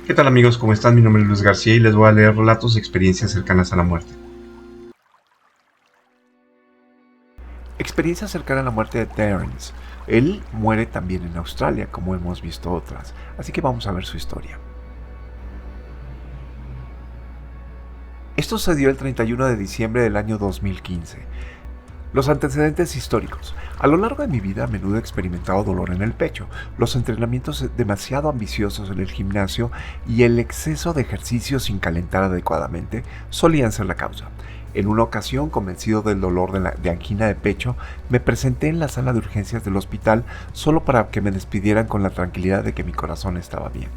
¿Qué tal amigos? ¿Cómo están? Mi nombre es Luis García y les voy a leer relatos y experiencias cercanas a la muerte. Experiencia cercana a la muerte de Terence. Él muere también en Australia, como hemos visto otras, así que vamos a ver su historia. Esto sucedió el 31 de diciembre del año 2015. Los antecedentes históricos. A lo largo de mi vida a menudo he experimentado dolor en el pecho, los entrenamientos demasiado ambiciosos en el gimnasio y el exceso de ejercicio sin calentar adecuadamente solían ser la causa. En una ocasión, convencido del dolor de angina de pecho, me presenté en la sala de urgencias del hospital solo para que me despidieran con la tranquilidad de que mi corazón estaba bien.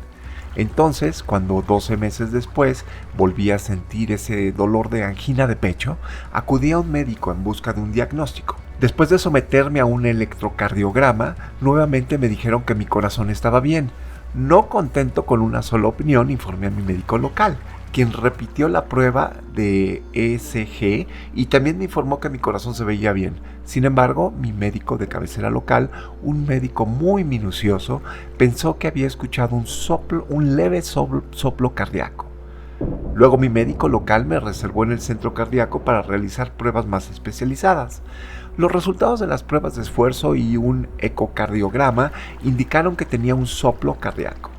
Entonces, cuando 12 meses después volví a sentir ese dolor de angina de pecho, acudí a un médico en busca de un diagnóstico. Después de someterme a un electrocardiograma, nuevamente me dijeron que mi corazón estaba bien. No contento con una sola opinión, informé a mi médico local, quien repitió la prueba de ECG y también me informó que mi corazón se veía bien. Sin embargo, mi médico de cabecera local, un médico muy minucioso, pensó que había escuchado un leve soplo cardíaco. Luego mi médico local me reservó en el centro cardíaco para realizar pruebas más especializadas. Los resultados de las pruebas de esfuerzo y un ecocardiograma indicaron que tenía un soplo cardíaco,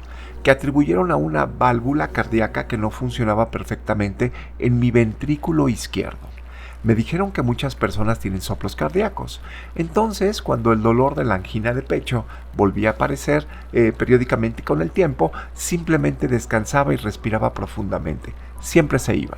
que atribuyeron a una válvula cardíaca que no funcionaba perfectamente en mi ventrículo izquierdo. Me dijeron que muchas personas tienen soplos cardíacos. Entonces, cuando el dolor de la angina de pecho volvía a aparecer periódicamente con el tiempo, simplemente descansaba y respiraba profundamente. Siempre se iba.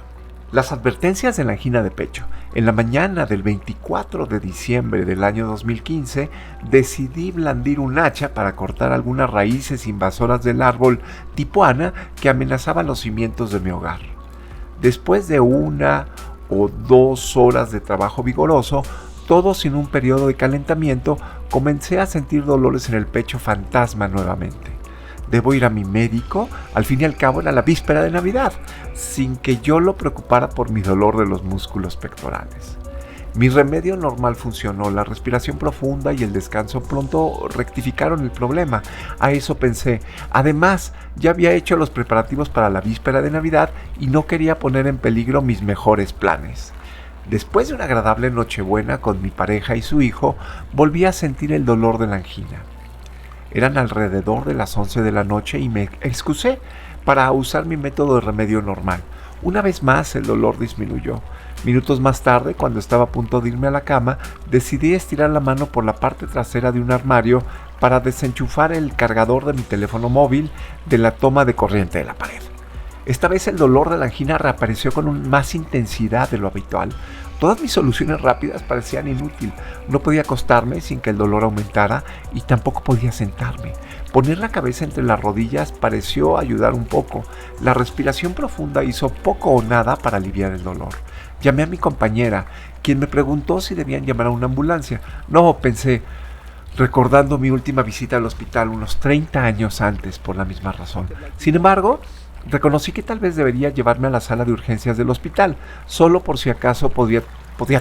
Las advertencias de la angina de pecho. En la mañana del 24 de diciembre del año 2015, decidí blandir un hacha para cortar algunas raíces invasoras del árbol tipuana que amenazaban los cimientos de mi hogar. Después de 1 o 2 horas de trabajo vigoroso, todo sin un periodo de calentamiento, comencé a sentir dolores en el pecho fantasma nuevamente. ¿Debo ir a mi médico? Al fin y al cabo era la víspera de Navidad, sin que yo lo preocupara por mi dolor de los músculos pectorales. Mi remedio normal funcionó, la respiración profunda y el descanso pronto rectificaron el problema. A eso pensé. Además, ya había hecho los preparativos para la víspera de Navidad y no quería poner en peligro mis mejores planes. Después de una agradable nochebuena con mi pareja y su hijo, volví a sentir el dolor de la angina. Eran alrededor de las 11 de la noche y me excusé para usar mi método de remedio normal. Una vez más el dolor disminuyó. Minutos más tarde, cuando estaba a punto de irme a la cama, decidí estirar la mano por la parte trasera de un armario para desenchufar el cargador de mi teléfono móvil de la toma de corriente de la pared. Esta vez el dolor de la angina reapareció con más intensidad de lo habitual. Todas mis soluciones rápidas parecían inútiles. No podía acostarme sin que el dolor aumentara y tampoco podía sentarme. Poner la cabeza entre las rodillas pareció ayudar un poco. La respiración profunda hizo poco o nada para aliviar el dolor. Llamé a mi compañera, quien me preguntó si debían llamar a una ambulancia. No, pensé, recordando mi última visita al hospital unos 30 años antes por la misma razón. Sin embargo, reconocí que tal vez debería llevarme a la sala de urgencias del hospital, solo por si acaso podía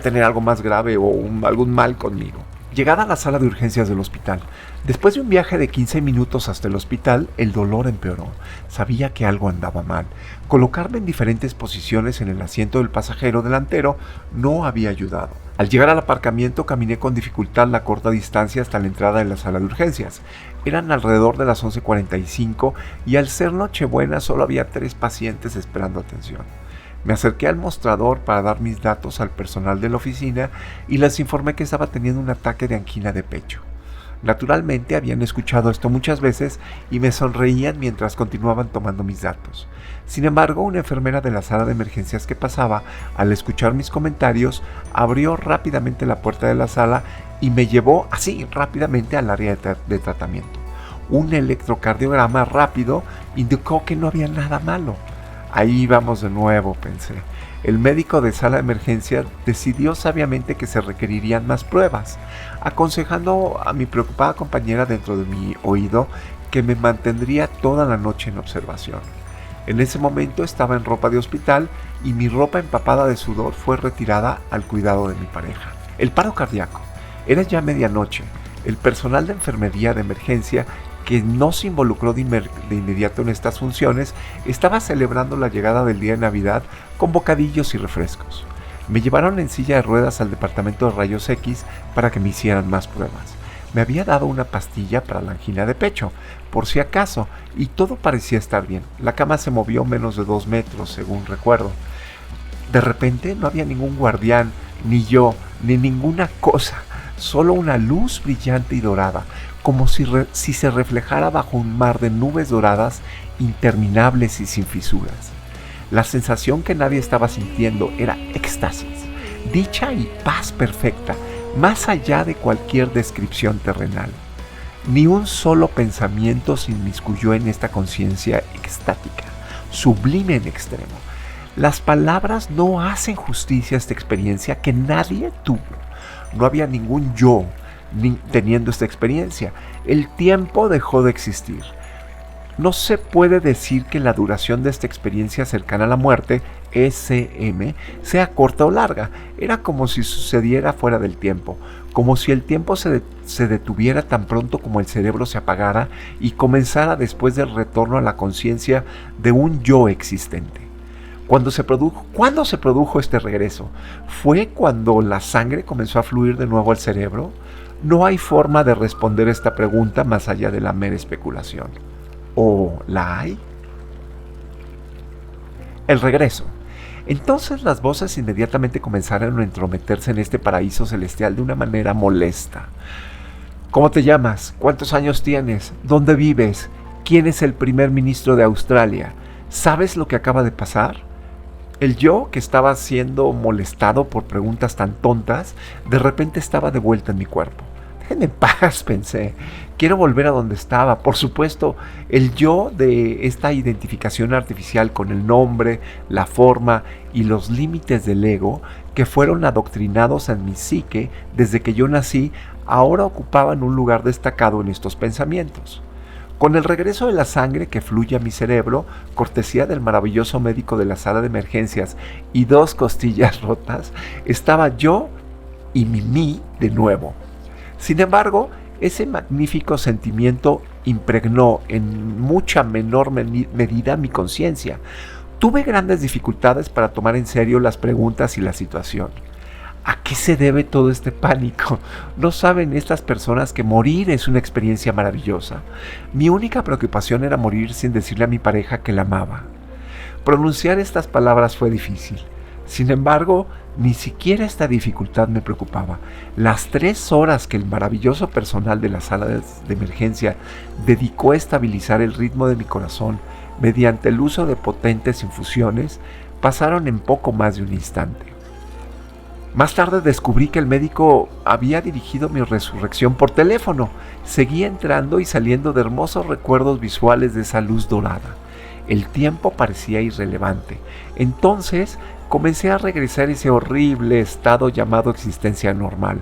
tener algo más grave o algún mal conmigo. Llegada a la sala de urgencias del hospital, después de un viaje de 15 minutos hasta el hospital, el dolor empeoró. Sabía que algo andaba mal. Colocarme en diferentes posiciones en el asiento del pasajero delantero no había ayudado. Al llegar al aparcamiento caminé con dificultad la corta distancia hasta la entrada de la sala de urgencias. Eran alrededor de las 11:45 y al ser Nochebuena solo había 3 pacientes esperando atención. Me acerqué al mostrador para dar mis datos al personal de la oficina y les informé que estaba teniendo un ataque de angina de pecho. Naturalmente habían escuchado esto muchas veces y me sonreían mientras continuaban tomando mis datos. Sin embargo, una enfermera de la sala de emergencias que pasaba, al escuchar mis comentarios, abrió rápidamente la puerta de la sala y me llevó así rápidamente al área de tratamiento. Un electrocardiograma rápido indicó que no había nada malo. Ahí vamos de nuevo, pensé. El médico de sala de emergencia decidió sabiamente que se requerirían más pruebas, aconsejando a mi preocupada compañera dentro de mi oído que me mantendría toda la noche en observación. En ese momento estaba en ropa de hospital y mi ropa empapada de sudor fue retirada al cuidado de mi pareja. El paro cardíaco. Era ya medianoche. El personal de enfermería de emergencia que no se involucró de inmediato en estas funciones, estaba celebrando la llegada del día de Navidad con bocadillos y refrescos. Me llevaron en silla de ruedas al departamento de rayos X para que me hicieran más pruebas. Me había dado una pastilla para la angina de pecho, por si acaso, y todo parecía estar bien. La cama se movió menos de 2 metros, según recuerdo. De repente no había ningún guardián, ni yo, ni ninguna cosa, solo una luz brillante y dorada, como si se reflejara bajo un mar de nubes doradas interminables y sin fisuras. La sensación que nadie estaba sintiendo era éxtasis, dicha y paz perfecta, más allá de cualquier descripción terrenal. Ni un solo pensamiento se inmiscuyó en esta conciencia extática, sublime en extremo. Las palabras no hacen justicia a esta experiencia que nadie tuvo. No había ningún yo teniendo esta experiencia. El tiempo dejó de existir. No se puede decir que la duración de esta experiencia cercana a la muerte, SM, sea corta o larga. Era como si sucediera fuera del tiempo, como si el tiempo se detuviera tan pronto como el cerebro se apagara y comenzara después del retorno a la conciencia de un yo existente. ¿Cuándo se produjo este regreso? ¿Fue cuando la sangre comenzó a fluir de nuevo al cerebro? No hay forma de responder esta pregunta más allá de la mera especulación. ¿O la hay? El regreso. Entonces las voces inmediatamente comenzaron a entrometerse en este paraíso celestial de una manera molesta. ¿Cómo te llamas? ¿Cuántos años tienes? ¿Dónde vives? ¿Quién es el primer ministro de Australia? ¿Sabes lo que acaba de pasar? El yo, que estaba siendo molestado por preguntas tan tontas, de repente estaba de vuelta en mi cuerpo. Déjenme en paz, pensé. Quiero volver a donde estaba. Por supuesto, el yo de esta identificación artificial con el nombre, la forma y los límites del ego que fueron adoctrinados en mi psique desde que yo nací, ahora ocupaban un lugar destacado en estos pensamientos. Con el regreso de la sangre que fluye a mi cerebro, cortesía del maravilloso médico de la sala de emergencias y 2 costillas rotas, estaba yo y mi mí de nuevo. Sin embargo, ese magnífico sentimiento impregnó en mucha menor medida mi conciencia. Tuve grandes dificultades para tomar en serio las preguntas y la situación. ¿A qué se debe todo este pánico? ¿No saben estas personas que morir es una experiencia maravillosa? Mi única preocupación era morir sin decirle a mi pareja que la amaba. Pronunciar estas palabras fue difícil. Sin embargo, ni siquiera esta dificultad me preocupaba. Las 3 horas que el maravilloso personal de la sala de emergencia dedicó a estabilizar el ritmo de mi corazón mediante el uso de potentes infusiones pasaron en poco más de un instante. Más tarde descubrí que el médico había dirigido mi resurrección por teléfono. Seguía entrando y saliendo de hermosos recuerdos visuales de esa luz dorada. El tiempo parecía irrelevante. Entonces comencé a regresar a ese horrible estado llamado existencia normal.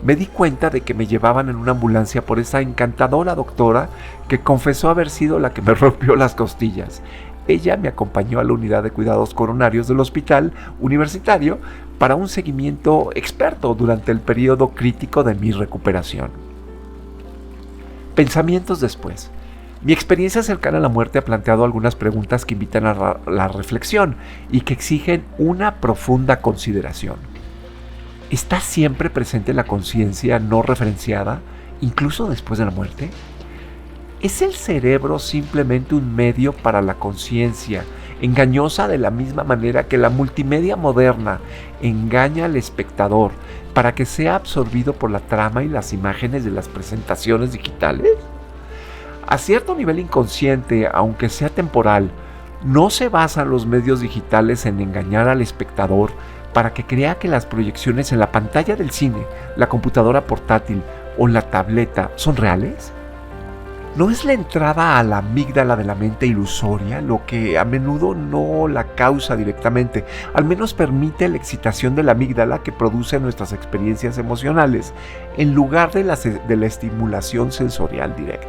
Me di cuenta de que me llevaban en una ambulancia por esa encantadora doctora que confesó haber sido la que me rompió las costillas. Ella me acompañó a la unidad de cuidados coronarios del hospital universitario para un seguimiento experto durante el periodo crítico de mi recuperación. Pensamientos después. Mi experiencia cercana a la muerte ha planteado algunas preguntas que invitan a la reflexión y que exigen una profunda consideración. ¿Está siempre presente la conciencia no referenciada, incluso después de la muerte? ¿Es el cerebro simplemente un medio para la conciencia, engañosa de la misma manera que la multimedia moderna engaña al espectador para que sea absorbido por la trama y las imágenes de las presentaciones digitales? A cierto nivel inconsciente, aunque sea temporal, ¿no se basan los medios digitales en engañar al espectador para que crea que las proyecciones en la pantalla del cine, la computadora portátil o la tableta son reales? ¿No es la entrada a la amígdala de la mente ilusoria lo que a menudo no la causa directamente? Al menos permite la excitación de la amígdala que produce nuestras experiencias emocionales, en lugar de la estimulación sensorial directa.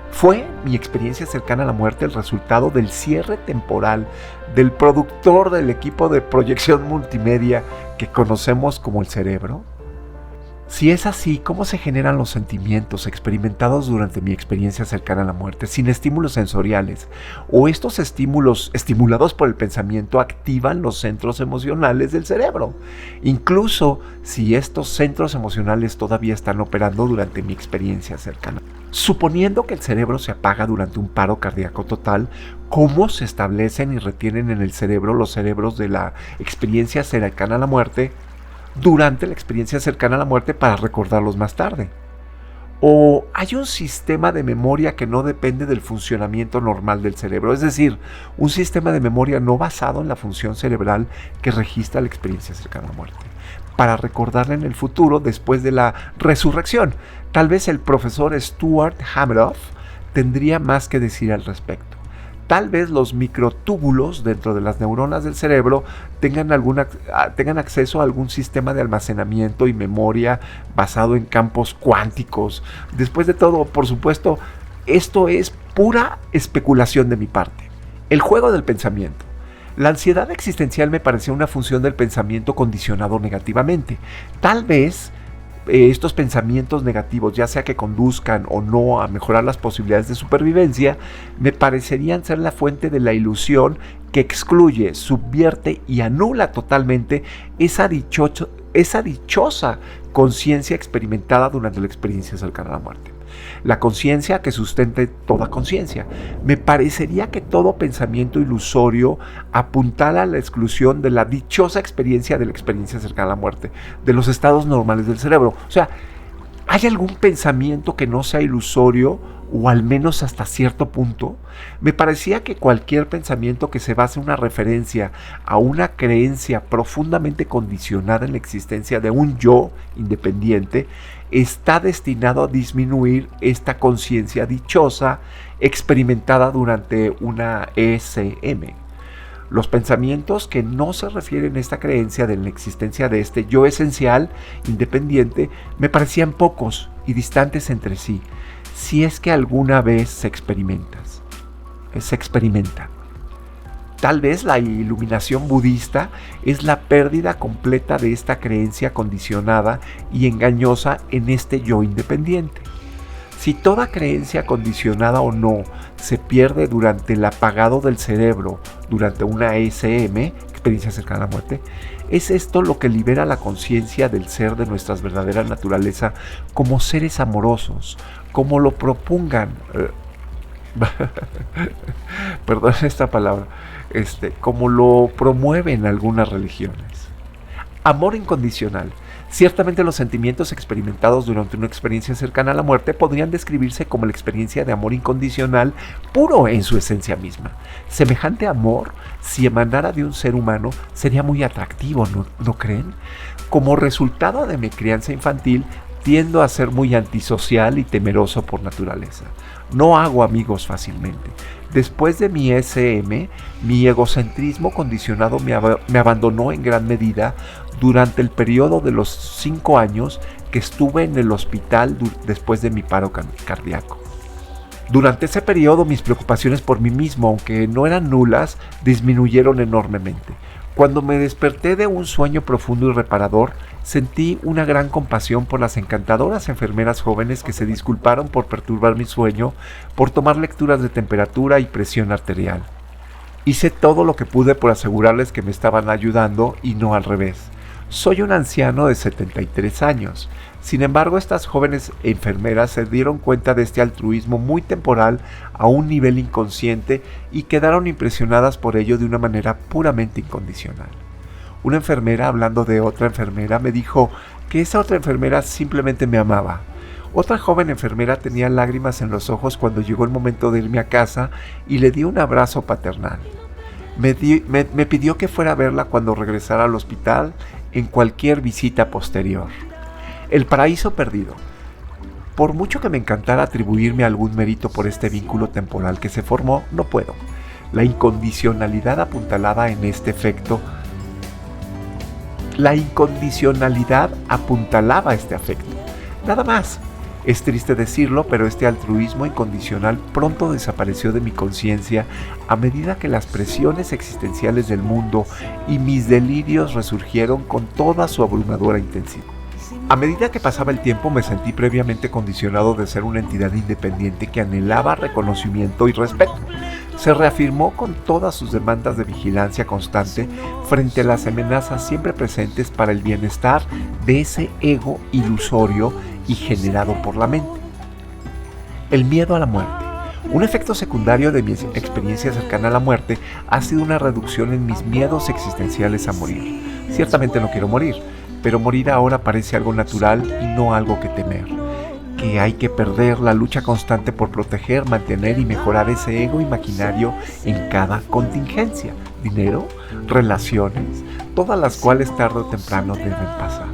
¿Fue mi experiencia cercana a la muerte el resultado del cierre temporal del productor del equipo de proyección multimedia que conocemos como el cerebro? Si es así, ¿cómo se generan los sentimientos experimentados durante mi experiencia cercana a la muerte sin estímulos sensoriales? ¿O estos estímulos estimulados por el pensamiento activan los centros emocionales del cerebro? Incluso si estos centros emocionales todavía están operando durante mi experiencia cercana. Suponiendo que el cerebro se apaga durante un paro cardíaco total, ¿cómo se establecen y retienen en el cerebro los cerebros de la experiencia cercana a la muerte durante la experiencia cercana a la muerte para recordarlos más tarde? ¿O hay un sistema de memoria que no depende del funcionamiento normal del cerebro? Es decir, un sistema de memoria no basado en la función cerebral que registra la experiencia cercana a la muerte, para recordarla en el futuro después de la resurrección. Tal vez el profesor Stuart Hameroff tendría más que decir al respecto. Tal vez los microtúbulos dentro de las neuronas del cerebro tengan acceso a algún sistema de almacenamiento y memoria basado en campos cuánticos. Después de todo, por supuesto, esto es pura especulación de mi parte. El juego del pensamiento. La ansiedad existencial me parecía una función del pensamiento condicionado negativamente. Tal vez estos pensamientos negativos, ya sea que conduzcan o no a mejorar las posibilidades de supervivencia, me parecerían ser la fuente de la ilusión que excluye, subvierte y anula totalmente esa dichosa conciencia experimentada durante la experiencia cercana a la muerte. La conciencia que sustente toda conciencia. Me parecería que todo pensamiento ilusorio apuntala a la exclusión de la dichosa experiencia de la experiencia cercana a la muerte, de los estados normales del cerebro. O sea, ¿hay algún pensamiento que no sea ilusorio, o al menos hasta cierto punto? Me parecía que cualquier pensamiento que se base en una referencia a una creencia profundamente condicionada en la existencia de un yo independiente está destinado a disminuir esta conciencia dichosa experimentada durante una ESM. Los pensamientos que no se refieren a esta creencia de la existencia de este yo esencial, independiente, me parecían pocos y distantes entre sí, si es que alguna vez se experimenta. Tal vez la iluminación budista es la pérdida completa de esta creencia condicionada y engañosa en este yo independiente. Si toda creencia condicionada o no se pierde durante el apagado del cerebro, durante una ESM, experiencia cercana a la muerte, es esto lo que libera la conciencia del ser de nuestra verdadera naturaleza como seres amorosos, como lo propongan, perdón esta palabra, como lo promueven algunas religiones. Amor incondicional. Ciertamente los sentimientos experimentados durante una experiencia cercana a la muerte podrían describirse como la experiencia de amor incondicional puro en su esencia misma. Semejante amor, si emanara de un ser humano, sería muy atractivo, ¿no creen? Como resultado de mi crianza infantil, tiendo a ser muy antisocial y temeroso por naturaleza. No hago amigos fácilmente. Después de mi SM, mi egocentrismo condicionado me abandonó en gran medida durante el periodo de los 5 años que estuve en el hospital después de mi paro cardíaco. Durante ese periodo mis preocupaciones por mí mismo, aunque no eran nulas, disminuyeron enormemente. Cuando me desperté de un sueño profundo y reparador, sentí una gran compasión por las encantadoras enfermeras jóvenes que se disculparon por perturbar mi sueño, por tomar lecturas de temperatura y presión arterial. Hice todo lo que pude por asegurarles que me estaban ayudando y no al revés. Soy un anciano de 73 años. Sin embargo, estas jóvenes enfermeras se dieron cuenta de este altruismo muy temporal a un nivel inconsciente y quedaron impresionadas por ello de una manera puramente incondicional. Una enfermera, hablando de otra enfermera, me dijo que esa otra enfermera simplemente me amaba. Otra joven enfermera tenía lágrimas en los ojos cuando llegó el momento de irme a casa y le di un abrazo paternal. Me pidió que fuera a verla cuando regresara al hospital en cualquier visita posterior. El paraíso perdido. Por mucho que me encantara atribuirme algún mérito por este vínculo temporal que se formó, no puedo. La incondicionalidad apuntalaba en este efecto. La incondicionalidad apuntalaba este afecto. Nada más. Es triste decirlo, pero este altruismo incondicional pronto desapareció de mi conciencia a medida que las presiones existenciales del mundo y mis delirios resurgieron con toda su abrumadora intensidad. A medida que pasaba el tiempo me sentí previamente condicionado de ser una entidad independiente que anhelaba reconocimiento y respeto. Se reafirmó con todas sus demandas de vigilancia constante frente a las amenazas siempre presentes para el bienestar de ese ego ilusorio y generado por la mente. El miedo a la muerte. Un efecto secundario de mi experiencia cercana a la muerte ha sido una reducción en mis miedos existenciales a morir. Ciertamente no quiero morir, pero morir ahora parece algo natural y no algo que temer. Que hay que perder la lucha constante por proteger, mantener y mejorar ese ego imaginario en cada contingencia. Dinero, relaciones, todas las cuales tarde o temprano deben pasar.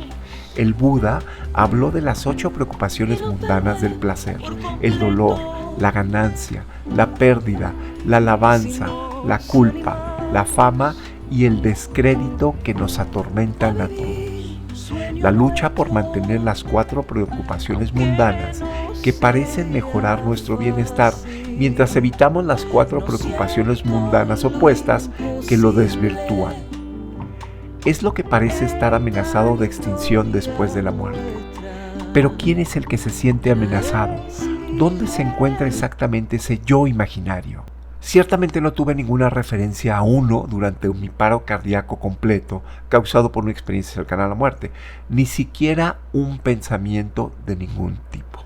El Buda habló de las 8 preocupaciones mundanas del placer: el dolor, la ganancia, la pérdida, la alabanza, la culpa, la fama y el descrédito que nos atormentan a todos. La lucha por mantener las 4 preocupaciones mundanas que parecen mejorar nuestro bienestar mientras evitamos las 4 preocupaciones mundanas opuestas que lo desvirtúan. Es lo que parece estar amenazado de extinción después de la muerte. Pero ¿quién es el que se siente amenazado? ¿Dónde se encuentra exactamente ese yo imaginario? Ciertamente no tuve ninguna referencia a uno durante mi paro cardíaco completo causado por una experiencia cercana a la muerte, ni siquiera un pensamiento de ningún tipo.